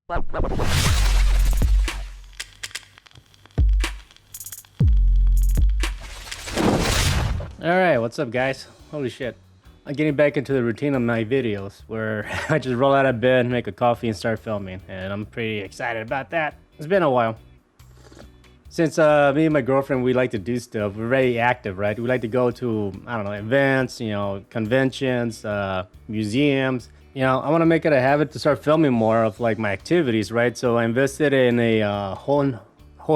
Alright, what's up guys? Holy shit. I'm getting back into the routine of my videos where I just roll out of bed, make a coffee and start filming, and I'm pretty excited about that. It's been a while. Since me and my girlfriend, we like to do stuff, we're very active, right? We like to go to, I don't know, events, conventions, museums. I want to make it a habit to start filming more of like my activities, right? So I invested in a whole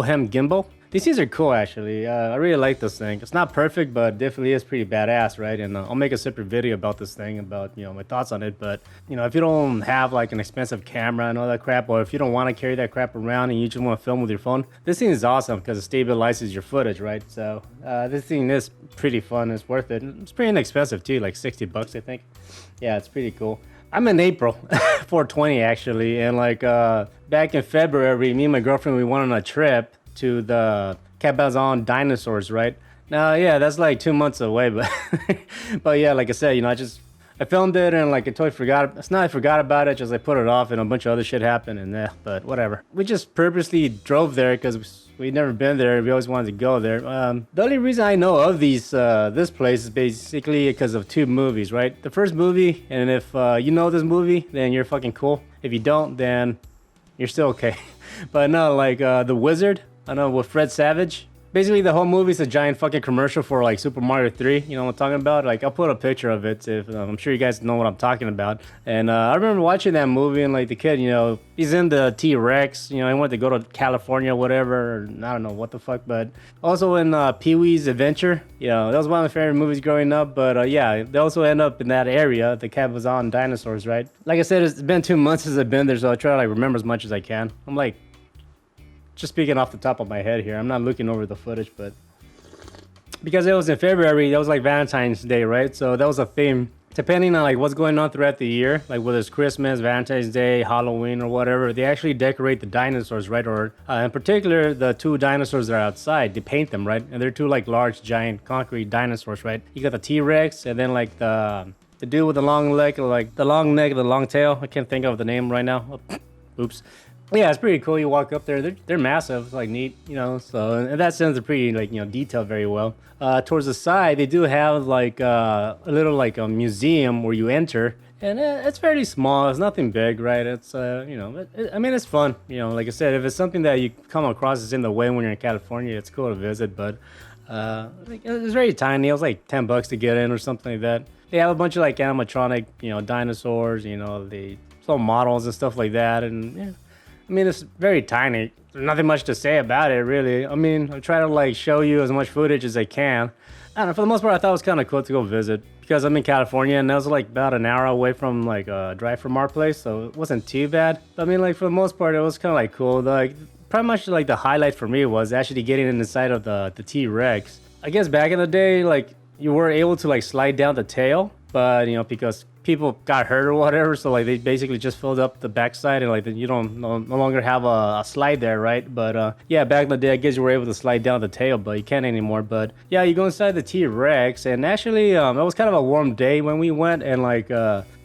hem gimbal. These things are cool, actually. I really like this thing. It's not perfect, but definitely is pretty badass, right? And I'll make a separate video about this thing, about, my thoughts on it. But, if you don't have like an expensive camera and all that crap, or if you don't want to carry that crap around and you just want to film with your phone, this thing is awesome because it stabilizes your footage, right? So this thing is pretty fun. It's worth it. It's pretty inexpensive too, like 60 bucks, I think. Yeah, it's pretty cool. I'm in April, 420 actually. And like back in February, me and my girlfriend, we went on a trip to the Cabazon Dinosaurs, right? Now, yeah, that's like 2 months away, but but yeah, like I said, I filmed it and like I totally forgot. It's not I forgot about it, just I put it off and a bunch of other shit happened and but whatever. We just purposely drove there because we'd never been there. We always wanted to go there. The only reason I know of this place is basically because of two movies, right? The first movie, and if you know this movie, then you're fucking cool. If you don't, then you're still okay. But no, like The Wizard, I know, with Fred Savage. Basically, the whole movie is a giant fucking commercial for like Super Mario 3. You know what I'm talking about? Like, I'll put a picture of it. If I'm sure you guys know what I'm talking about. And I remember watching that movie and like the kid, he's in the T-Rex. He wanted to go to California, whatever. Or, I don't know what the fuck. But also in Pee-wee's Adventure. That was one of my favorite movies growing up. But yeah, they also end up in that area, the Cabazon Dinosaurs, right? Like I said, it's been 2 months since I've been there, so I try to like remember as much as I can. I'm like, just speaking off the top of my head here, I'm not looking over the footage, but because it was in February, that was like Valentine's Day, right? So that was a theme. Depending on like what's going on throughout the year, like whether it's Christmas, Valentine's Day, Halloween, or whatever, they actually decorate the dinosaurs, right? Or in particular, the two dinosaurs that are outside, they paint them, right? And they're two like large, giant concrete dinosaurs, right? You got the T-Rex, and then like the dude with the long leg, or like the long neck, the long tail. I can't think of the name right now. Oops. Yeah, it's pretty cool. You walk up there, they're massive. It's like neat, so in that sense, they're pretty like, detailed very well. Towards the side, they do have like a little like a museum where you enter, and it's fairly small. It's nothing big, right? It's, I mean, it's fun. Like I said, if it's something that you come across is in the way when you're in California, it's cool to visit, but it's very tiny. It was like $10 to get in or something like that. They have a bunch of like animatronic, dinosaurs, the little models and stuff like that, and yeah. I mean, it's very tiny. There's nothing much to say about it, really. I mean, I try to like show you as much footage as I can. I don't know, for the most part, I thought it was kind of cool to go visit because I'm in California and that was like about an hour away from like a drive from our place, so it wasn't too bad. I mean, like for the most part, it was kind of like cool. Like pretty much like the highlight for me was actually getting inside of the T-Rex. I guess back in the day, like you were able to like slide down the tail, but because people got hurt or whatever, so like they basically just filled up the backside and like you don't no longer have a slide there, right? But yeah, back in the day, I guess you were able to slide down the tail, but you can't anymore. But yeah, you go inside the T-Rex, and actually it was kind of a warm day when we went, and like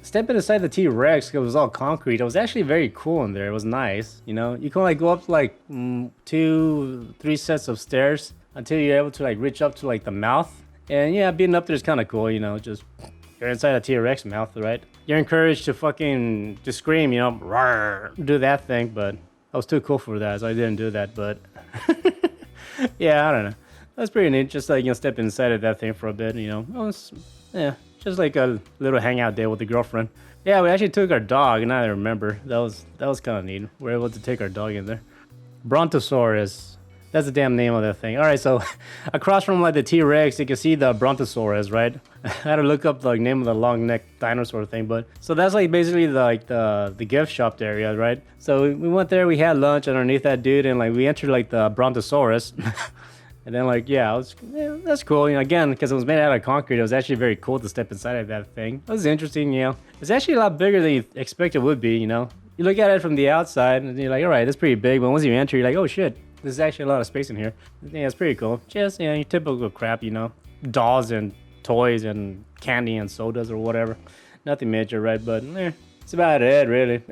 stepping inside the T-Rex, it was all concrete. It was actually very cool in there. It was nice. You can like go up like 2-3 sets of stairs until you're able to like reach up to like the mouth. And yeah, being up there is kind of cool. Just you're inside a T-Rex mouth, right? You're encouraged to fucking just scream, roar, do that thing, but I was too cool for that, so I didn't do that. But yeah, I don't know. That's pretty neat. Just like step inside of that thing for a bit, yeah, just like a little hangout day with the girlfriend. Yeah, we actually took our dog, and I remember that was kind of neat. We were able to take our dog in there. Brontosaurus. That's the damn name of that thing. All right, so across from like the T-Rex, you can see the Brontosaurus, right? I had to look up the name of the long neck dinosaur thing, but so that's like basically the gift shop area, right? So we went there, we had lunch underneath that dude, and like we entered like the Brontosaurus, and then like that's cool. Again, because it was made out of concrete, it was actually very cool to step inside of that thing. It was interesting, It's actually a lot bigger than you expect it would be, You look at it from the outside, and you're like, all right, that's pretty big, but once you enter, you're like, oh shit. There's actually a lot of space in here. Yeah, it's pretty cool. Just, your typical crap, dolls and toys and candy and sodas or whatever. Nothing major, right? But it's about it, really.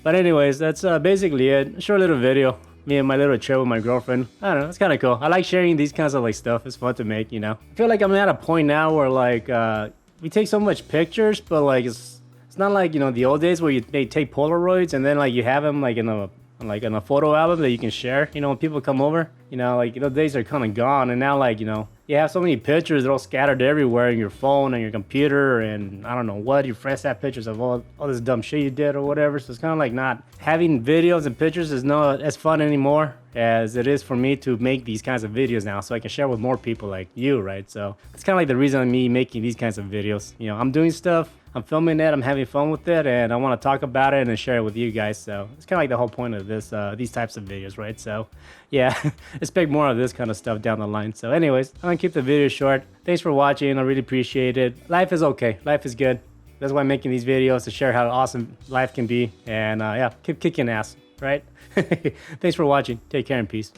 But anyways, that's basically it. Short little video. Me and my little trip with my girlfriend. I don't know, it's kind of cool. I like sharing these kinds of like stuff. It's fun to make, you know. I feel like I'm at a point now where like we take so much pictures, but like it's not like, you know, the old days where they take Polaroids and then like you have them like in a photo album that you can share, you know, when people come over. You know, like those days are kind of gone, and now like, you know, you have so many pictures, they're all scattered everywhere in your phone and your computer, and I don't know what, you fresh have pictures of all this dumb shit you did or whatever. So it's kind of like not having videos and pictures is not as fun anymore as it is for me to make these kinds of videos now, so I can share with more people like you, right? So it's kind of like the reason of me making these kinds of videos. You know, I'm doing stuff, I'm filming it, I'm having fun with it, and I want to talk about it and share it with you guys. So it's kind of like the whole point of this, these types of videos, right? So yeah, expect more of this kind of stuff down the line. So anyways, I'm gonna keep the video short. Thanks for watching, I really appreciate it. Life is okay, life is good. That's why I'm making these videos, to share how awesome life can be. And yeah, keep kicking ass, right? Thanks for watching, take care and peace.